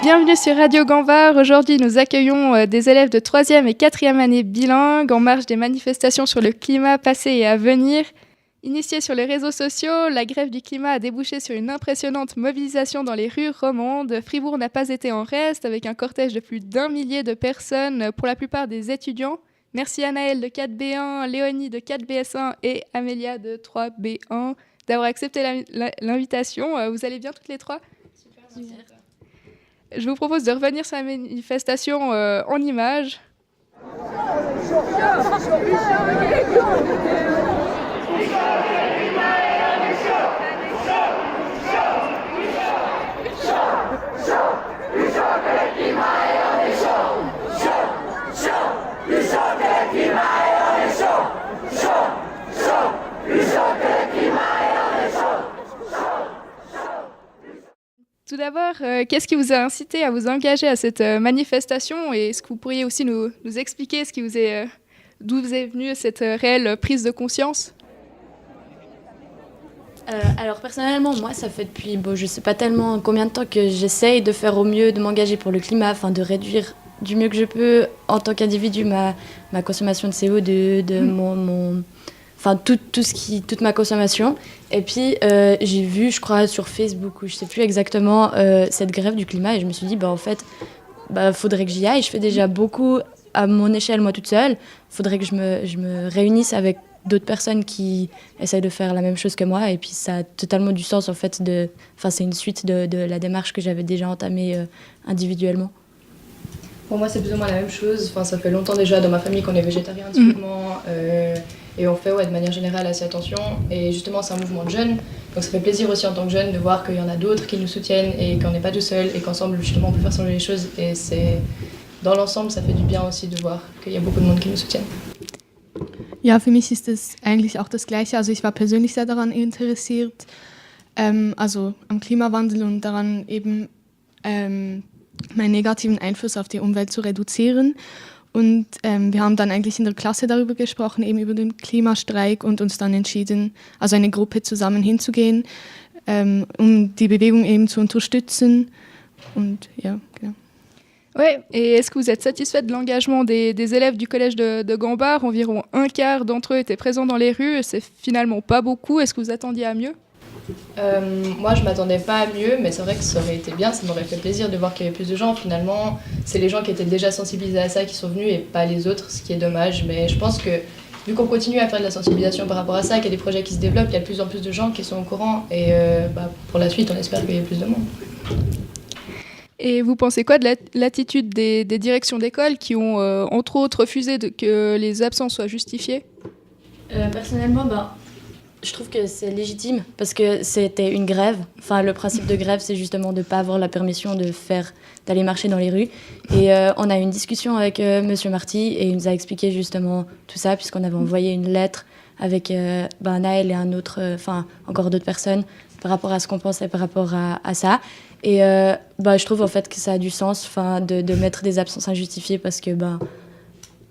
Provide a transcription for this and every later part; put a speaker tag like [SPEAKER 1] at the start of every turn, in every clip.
[SPEAKER 1] Bienvenue sur Radio Gambard. Aujourd'hui, nous accueillons des élèves de 3e et 4e année bilingues en marge des manifestations sur le climat passé et à venir. Initiée sur les réseaux sociaux, la grève du climat a débouché sur une impressionnante mobilisation dans les rues romandes. Fribourg n'a pas été en reste avec un cortège de plus d'1 millier de personnes, pour la plupart des étudiants. Merci Anaëlle de 4B1, Léonie de 4BS1 et Amélia de 3B1 d'avoir accepté l'invitation. Vous allez bien toutes les trois ? Super. Je vous propose de revenir sur la manifestation en images. Tout d'abord, qu'est-ce qui vous a incité à vous engager à cette manifestation et est-ce que vous pourriez aussi nous expliquer d'où vous est venue cette réelle prise de conscience ?
[SPEAKER 2] Alors personnellement, moi, ça fait depuis, je sais pas tellement combien de temps que j'essaye de faire au mieux, de m'engager pour le climat, afin de réduire du mieux que je peux en tant qu'individu ma consommation de CO2, toute ma consommation. Et puis j'ai vu, je crois, sur Facebook ou je sais plus exactement cette grève du climat et je me suis dit, en fait, faudrait que j'y aille. Je fais déjà beaucoup à mon échelle, moi toute seule. Faudrait que je me réunisse avec d'autres personnes qui essayent de faire la même chose que moi et puis ça a totalement du sens en fait c'est une suite de la démarche que j'avais déjà entamée individuellement.
[SPEAKER 3] Pour moi c'est plus ou moins la même chose, ça fait longtemps déjà dans ma famille qu'on est végétarien typiquement et on fait de manière générale assez attention et justement c'est un mouvement de jeunes donc ça fait plaisir aussi en tant que jeune de voir qu'il y en a d'autres qui nous soutiennent et qu'on n'est pas tout seul et qu'ensemble justement on peut faire changer les choses et c'est dans l'ensemble ça fait du bien aussi de voir qu'il y a beaucoup de monde qui nous soutiennent.
[SPEAKER 4] Ja, für mich ist es eigentlich auch das Gleiche. Also ich war persönlich sehr daran interessiert, also am Klimawandel und daran eben meinen negativen Einfluss auf die Umwelt zu reduzieren. Und wir haben dann eigentlich in der Klasse darüber gesprochen, eben über den Klimastreik und uns dann entschieden, also eine Gruppe zusammen hinzugehen, um die Bewegung eben zu unterstützen. Und ja, genau.
[SPEAKER 1] Ouais, et est-ce que vous êtes satisfait de l'engagement des élèves du collège de Gambard ? Environ un quart d'entre eux étaient présents dans les rues, c'est finalement pas beaucoup. Est-ce que vous attendiez à mieux ?
[SPEAKER 3] Moi je m'attendais pas à mieux, mais c'est vrai que ça aurait été bien, ça m'aurait fait plaisir de voir qu'il y avait plus de gens. Finalement, c'est les gens qui étaient déjà sensibilisés à ça qui sont venus et pas les autres, ce qui est dommage. Mais je pense que vu qu'on continue à faire de la sensibilisation par rapport à ça, qu'il y a des projets qui se développent, il y a de plus en plus de gens qui sont au courant et pour la suite on espère qu'il y ait plus de monde.
[SPEAKER 1] Et vous pensez quoi de l'attitude des directions d'école qui ont, entre autres, refusé que les absences soient justifiées ?
[SPEAKER 2] Personnellement, je trouve que c'est légitime parce que c'était une grève. Enfin, le principe de grève, c'est justement de ne pas avoir la permission d'aller marcher dans les rues. Et on a eu une discussion avec Monsieur Marty et il nous a expliqué justement tout ça puisqu'on avait envoyé une lettre avec Naël et encore d'autres personnes par rapport à ce qu'on pensait par rapport à ça. Et je trouve en fait que ça a du sens de mettre des absences injustifiées parce que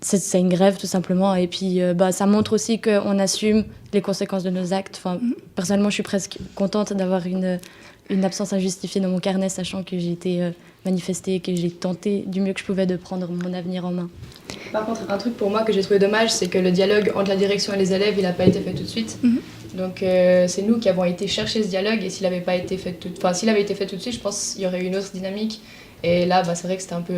[SPEAKER 2] c'est une grève tout simplement et puis ça montre aussi qu'on assume les conséquences de nos actes. Personnellement je suis presque contente d'avoir une absence injustifiée dans mon carnet sachant que j'ai été manifestée et que j'ai tenté du mieux que je pouvais de prendre mon avenir en main.
[SPEAKER 3] Par contre un truc pour moi que j'ai trouvé dommage c'est que le dialogue entre la direction et les élèves il n'a pas été fait tout de suite. Donc c'est nous qui avons été chercher ce dialogue et s'il avait été fait tout de suite, je pense qu'il y aurait eu une autre dynamique. Et là, c'est vrai que c'était un peu,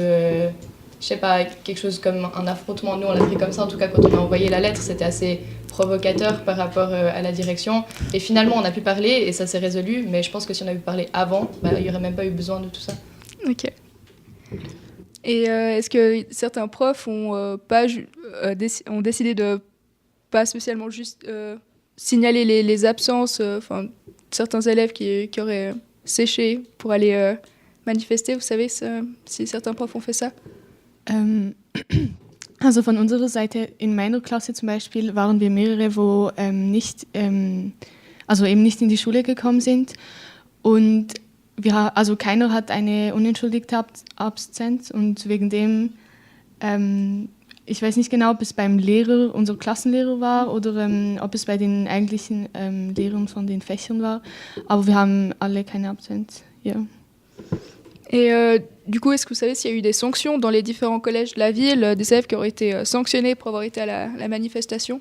[SPEAKER 3] quelque chose comme un affrontement. Nous, on l'a pris comme ça. En tout cas, quand on a envoyé la lettre, c'était assez provocateur par rapport à la direction. Et finalement, on a pu parler et ça s'est résolu. Mais je pense que si on avait parlé avant, il n'y aurait même pas eu besoin de tout ça.
[SPEAKER 1] Ok. Et est-ce que certains profs ont décidé de pas spécialement juste signaler les absences, certains élèves qui auraient séché pour aller manifester, vous savez si certains profs ont fait ça?
[SPEAKER 4] Also von unserer Seite, in meiner Klasse zum Beispiel, waren wir mehrere, wo nicht in die Schule gekommen sind und keiner hat eine unentschuldigte Absenz und wegen dem Ich weiß nicht genau, ob es beim Lehrer, unser Klassenlehrer war oder ob es bei den eigentlichen Lehrern von den Fächern war. Aber wir haben alle keine Absence. Ja.
[SPEAKER 1] Et du coup, est-ce que vous savez s'il y a eu des sanctions dans les différents collèges de la ville, des élèves qui auraient été sanctionnés pour avoir été à la manifestation?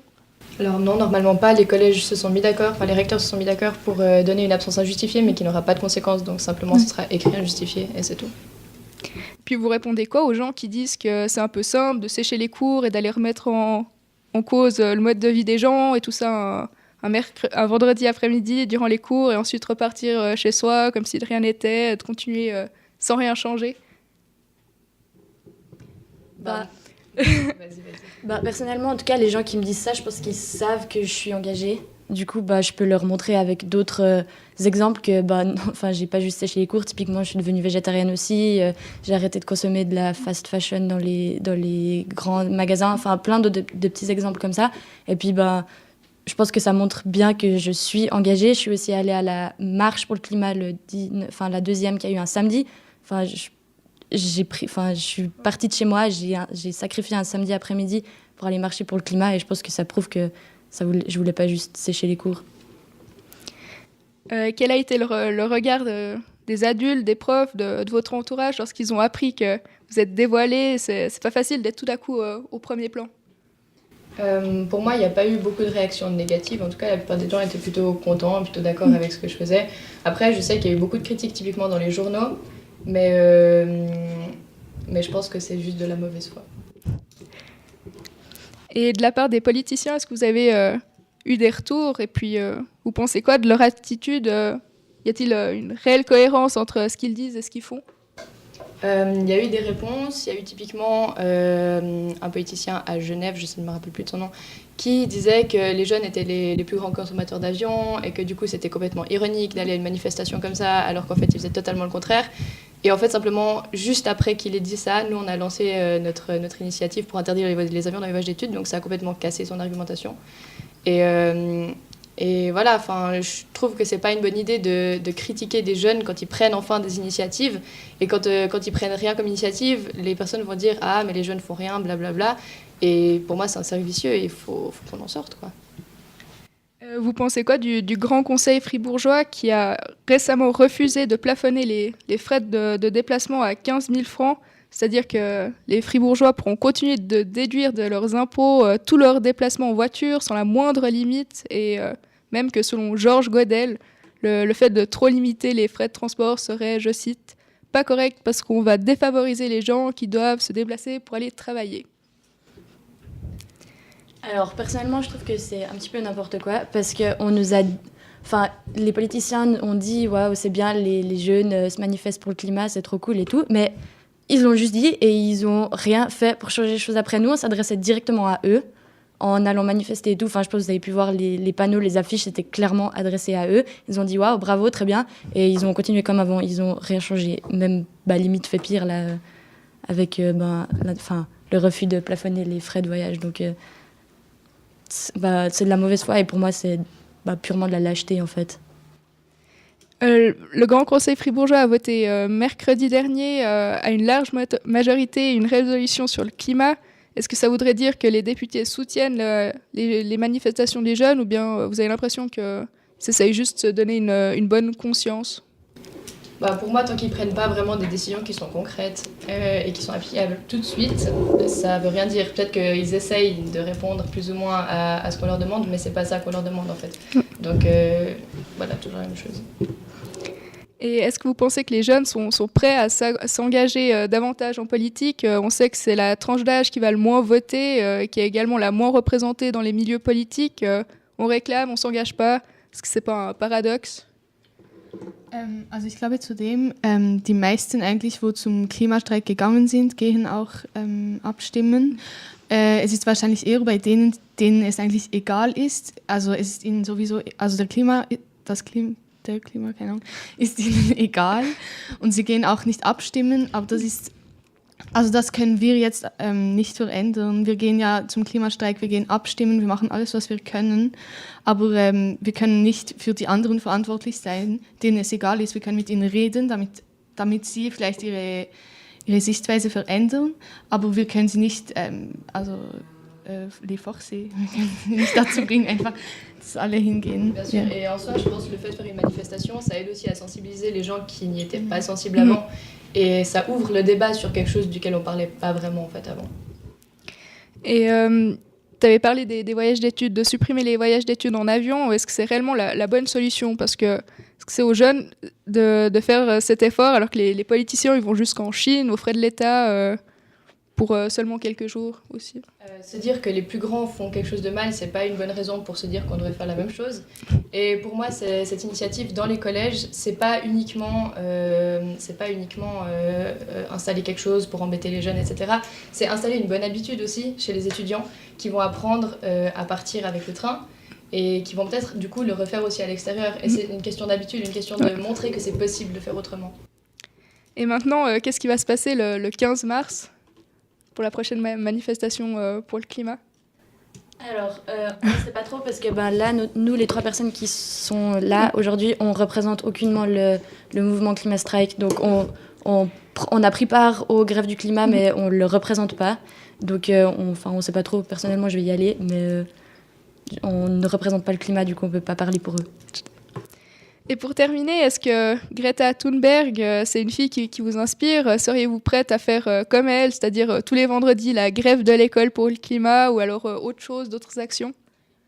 [SPEAKER 3] Alors non, normalement pas. Les collèges se sont mis d'accord, enfin les recteurs se sont mis d'accord pour donner une absence injustifiée, mais qui n'aura pas de conséquences. Donc simplement, ce sera écrit injustifié et c'est tout.
[SPEAKER 1] Puis vous répondez quoi aux gens qui disent que c'est un peu simple de sécher les cours et d'aller remettre en cause le mode de vie des gens et tout ça un vendredi après-midi durant les cours et ensuite repartir chez soi comme si de rien n'était, de continuer sans rien changer?
[SPEAKER 2] Bah,
[SPEAKER 3] Vas-y.
[SPEAKER 2] personnellement, en tout cas, les gens qui me disent ça, je pense qu'ils savent que je suis engagée. Du coup, je peux leur montrer avec d'autres exemples que j'ai pas juste séché les cours. Typiquement, je suis devenue végétarienne aussi. J'ai arrêté de consommer de la fast fashion dans les grands magasins. Enfin, plein de petits exemples comme ça. Et puis, je pense que ça montre bien que je suis engagée. Je suis aussi allée à la marche pour le climat, la deuxième qui a eu un samedi. Enfin, je suis partie de chez moi. J'ai sacrifié un samedi après-midi pour aller marcher pour le climat. Et je pense que ça prouve que je voulais pas juste sécher les cours.
[SPEAKER 1] Quel a été le regard des adultes, des profs, de votre entourage lorsqu'ils ont appris que vous êtes dévoilés? C'est pas facile d'être tout à coup au premier plan.
[SPEAKER 3] Pour moi, il n'y a pas eu beaucoup de réactions négatives. En tout cas, la plupart des gens étaient plutôt contents, plutôt d'accord avec ce que je faisais. Après, je sais qu'il y a eu beaucoup de critiques typiquement dans les journaux, mais je pense que c'est juste de la mauvaise foi.
[SPEAKER 1] Et de la part des politiciens, est-ce que vous avez eu des retours? Et puis, vous pensez quoi de leur attitude? Y a-t-il une réelle cohérence entre ce qu'ils disent et ce qu'ils font?
[SPEAKER 3] Il y a eu des réponses. Il y a eu typiquement un politicien à Genève, je ne me rappelle plus de son nom, qui disait que les jeunes étaient les plus grands consommateurs d'avions et que du coup c'était complètement ironique d'aller à une manifestation comme ça alors qu'en fait ils faisaient totalement le contraire. Et en fait simplement juste après qu'il ait dit ça, nous on a lancé notre initiative pour interdire les avions dans les voyages d'études, donc ça a complètement cassé son argumentation. Et voilà, je trouve que c'est pas une bonne idée de critiquer des jeunes quand ils prennent enfin des initiatives. Et quand ils prennent rien comme initiative, les personnes vont dire « Ah, mais les jeunes font rien, blablabla ». Et pour moi, c'est un cercle vicieux et il faut qu'on en sorte, quoi.
[SPEAKER 1] Vous pensez quoi du Grand Conseil fribourgeois qui a récemment refusé de plafonner les frais de déplacement à 15 000 francs? C'est-à-dire que les Fribourgeois pourront continuer de déduire de leurs impôts tous leurs déplacements en voiture sans la moindre limite. Et même que selon Georges Godel, le fait de trop limiter les frais de transport serait, je cite, « pas correct parce qu'on va défavoriser les gens qui doivent se déplacer pour aller travailler ».
[SPEAKER 2] Alors, personnellement, je trouve que c'est un petit peu n'importe quoi parce qu'on nous a... Enfin, les politiciens ont dit « Waouh, c'est bien, les jeunes se manifestent pour le climat, c'est trop cool et tout », mais... Ils l'ont juste dit et ils n'ont rien fait pour changer les choses après. Nous, on s'adressait directement à eux en allant manifester et tout. Enfin, je pense que vous avez pu voir les panneaux, les affiches, c'était clairement adressé à eux. Ils ont dit « Waouh, bravo, très bien ». Et ils ont continué comme avant, ils n'ont rien changé. Même limite fait pire là, avec le refus de plafonner les frais de voyage. Donc, c'est de la mauvaise foi et pour moi, c'est purement de la lâcheté en fait.
[SPEAKER 1] Le Grand Conseil fribourgeois a voté mercredi dernier à une large majorité une résolution sur le climat. Est-ce que ça voudrait dire que les députés soutiennent les manifestations des jeunes ou bien vous avez l'impression qu'ils essayent juste de donner une bonne conscience?
[SPEAKER 3] Pour moi, tant qu'ils ne prennent pas vraiment des décisions qui sont concrètes et qui sont applicables tout de suite, ça ne veut rien dire. Peut-être qu'ils essayent de répondre plus ou moins à ce qu'on leur demande, mais ce n'est pas ça qu'on leur demande en fait. Donc voilà, toujours la même chose.
[SPEAKER 1] Et est-ce que vous pensez que les jeunes sont prêts à s'engager davantage en politique? On sait que c'est la tranche d'âge qui va le moins voter, qui est également la moins représentée dans les milieux politiques. On réclame, on ne s'engage pas. Est-ce que ce n'est pas un paradoxe?
[SPEAKER 4] Also ich glaube zudem, die meisten eigentlich, wo zum Klimastreik gegangen sind, gehen auch abstimmen. Es ist wahrscheinlich eher bei denen es eigentlich egal ist. Also es ist ihnen sowieso, also der Klima, keine Ahnung, ist ihnen egal und sie gehen auch nicht abstimmen, aber das können wir jetzt nicht verändern. Wir gehen ja zum Klimastreik, wir gehen abstimmen, wir machen alles, was wir können, aber wir können nicht für die anderen verantwortlich sein, denen es egal ist. Wir können mit ihnen reden, damit sie vielleicht ihre Sichtweise verändern, aber wir können sie nicht, les forcer, nicht dazu bringen, einfach, dass alle hingehen.
[SPEAKER 3] Bien sûr, et en soi, je pense que le fait de faire une manifestation, ça aide aussi à sensibiliser les gens qui n'y étaient pas sensibles avant, et ça ouvre le débat sur quelque chose duquel on parlait pas vraiment en fait avant. Et
[SPEAKER 1] tu avais parlé des voyages d'études, de supprimer les voyages d'études en avion. Est-ce que c'est réellement la bonne solution? Parce que c'est aux jeunes de faire cet effort, alors que les politiciens ils vont jusqu'en Chine, aux frais de l'État, pour seulement quelques jours aussi.
[SPEAKER 3] Se dire que les plus grands font quelque chose de mal, c'est pas une bonne raison pour se dire qu'on devrait faire la même chose. Et pour moi, cette initiative dans les collèges, c'est pas uniquement installer quelque chose pour embêter les jeunes, etc. C'est installer une bonne habitude aussi chez les étudiants qui vont apprendre à partir avec le train et qui vont peut-être du coup le refaire aussi à l'extérieur. Et c'est une question d'habitude, une question de montrer que c'est possible de faire autrement.
[SPEAKER 1] Et maintenant, qu'est-ce qui va se passer le 15 mars pour la prochaine manifestation pour le climat?
[SPEAKER 2] Alors, on ne sait pas trop parce que là, nous, les 3 personnes qui sont là aujourd'hui, on ne représente aucunement le mouvement Climat Strike. Donc, on a pris part aux grèves du climat, mais on ne le représente pas. Donc, on ne sait pas trop. Personnellement, je vais y aller, mais on ne représente pas le climat, du coup, on ne peut pas parler pour eux.
[SPEAKER 1] Et pour terminer, est-ce que Greta Thunberg, c'est une fille qui vous inspire? Seriez-vous prête à faire comme elle, c'est-à-dire tous les vendredis la grève de l'école pour le climat ou alors autre chose, d'autres actions?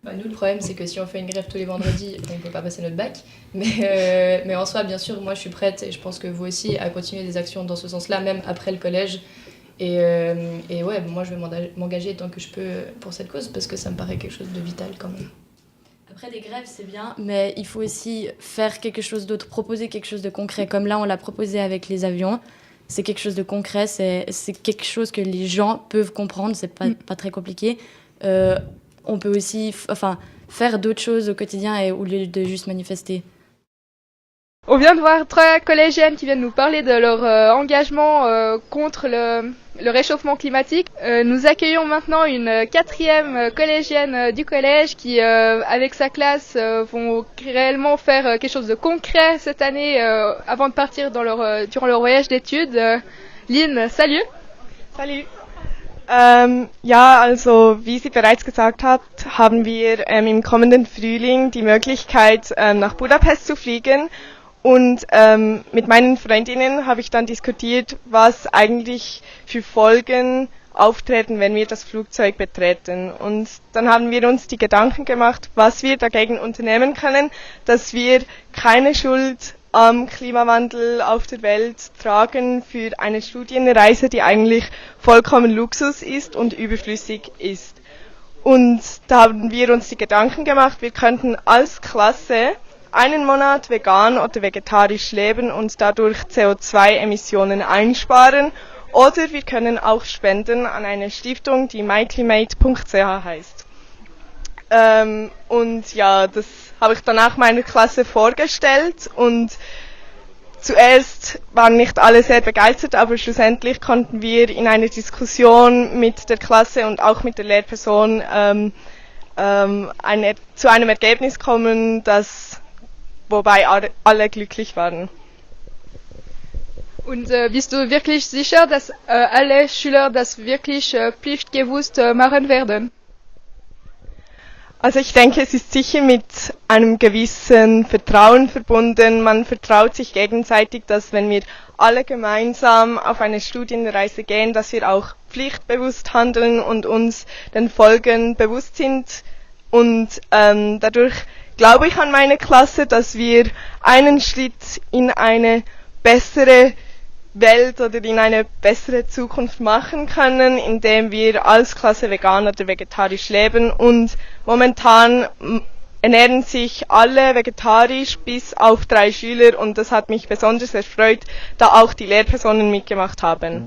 [SPEAKER 3] Nous, le problème, c'est que si on fait une grève tous les vendredis, on ne peut pas passer notre bac. Mais en soi, bien sûr, moi, je suis prête et je pense que vous aussi, à continuer des actions dans ce sens-là, même après le collège. Et ouais, moi, je vais m'engager tant que je peux pour cette cause parce que ça me paraît quelque chose de vital quand même.
[SPEAKER 2] Après, des grèves, c'est bien, mais il faut aussi faire quelque chose d'autre, proposer quelque chose de concret. Comme là, on l'a proposé avec les avions. C'est quelque chose de concret, c'est quelque chose que les gens peuvent comprendre, c'est pas très compliqué. On peut aussi faire d'autres choses au quotidien au lieu de juste manifester.
[SPEAKER 1] On vient de voir 3 collégiennes qui viennent nous parler de leur engagement contre le réchauffement climatique. Nous accueillons maintenant une 4e collégienne du collège qui, avec sa classe, vont réellement faire quelque chose de concret cette année avant de partir durant leur voyage d'études. Lynn, salut.
[SPEAKER 5] Salut. Ja, also wie sie bereits gesagt hat, haben wir im kommenden Frühling die Möglichkeit, nach Budapest zu fliegen. Und mit meinen Freundinnen habe ich dann diskutiert, was eigentlich für Folgen auftreten, wenn wir das Flugzeug betreten. Und dann haben wir uns die Gedanken gemacht, was wir dagegen unternehmen können, dass wir keine Schuld am Klimawandel auf der Welt tragen für eine Studienreise, die eigentlich vollkommen Luxus ist und überflüssig ist. Und da haben wir uns die Gedanken gemacht, wir könnten als Klasse einen Monat vegan oder vegetarisch leben und dadurch CO2-Emissionen einsparen. Oder wir können auch spenden an eine Stiftung, die myclimate.ch heißt. Und ja, das habe ich dann auch meiner Klasse vorgestellt und zuerst waren nicht alle sehr begeistert, aber schlussendlich konnten wir in einer Diskussion mit der Klasse und auch mit der Lehrperson zu einem Ergebnis kommen, wobei alle glücklich waren.
[SPEAKER 1] Und bist du wirklich sicher, dass alle Schüler das wirklich pflichtbewusst machen werden?
[SPEAKER 5] Also ich denke, es ist sicher mit einem gewissen Vertrauen verbunden. Man vertraut sich gegenseitig, dass wenn wir alle gemeinsam auf eine Studienreise gehen, dass wir auch pflichtbewusst handeln und uns den Folgen bewusst sind. Und dadurch glaube ich an meine Klasse, dass wir einen Schritt in eine bessere Welt oder in eine bessere Zukunft machen können, indem wir als Klasse vegan oder vegetarisch leben. Und momentan ernähren sich alle vegetarisch bis auf 3 Schüler und das hat mich besonders erfreut, da auch die Lehrpersonen mitgemacht haben.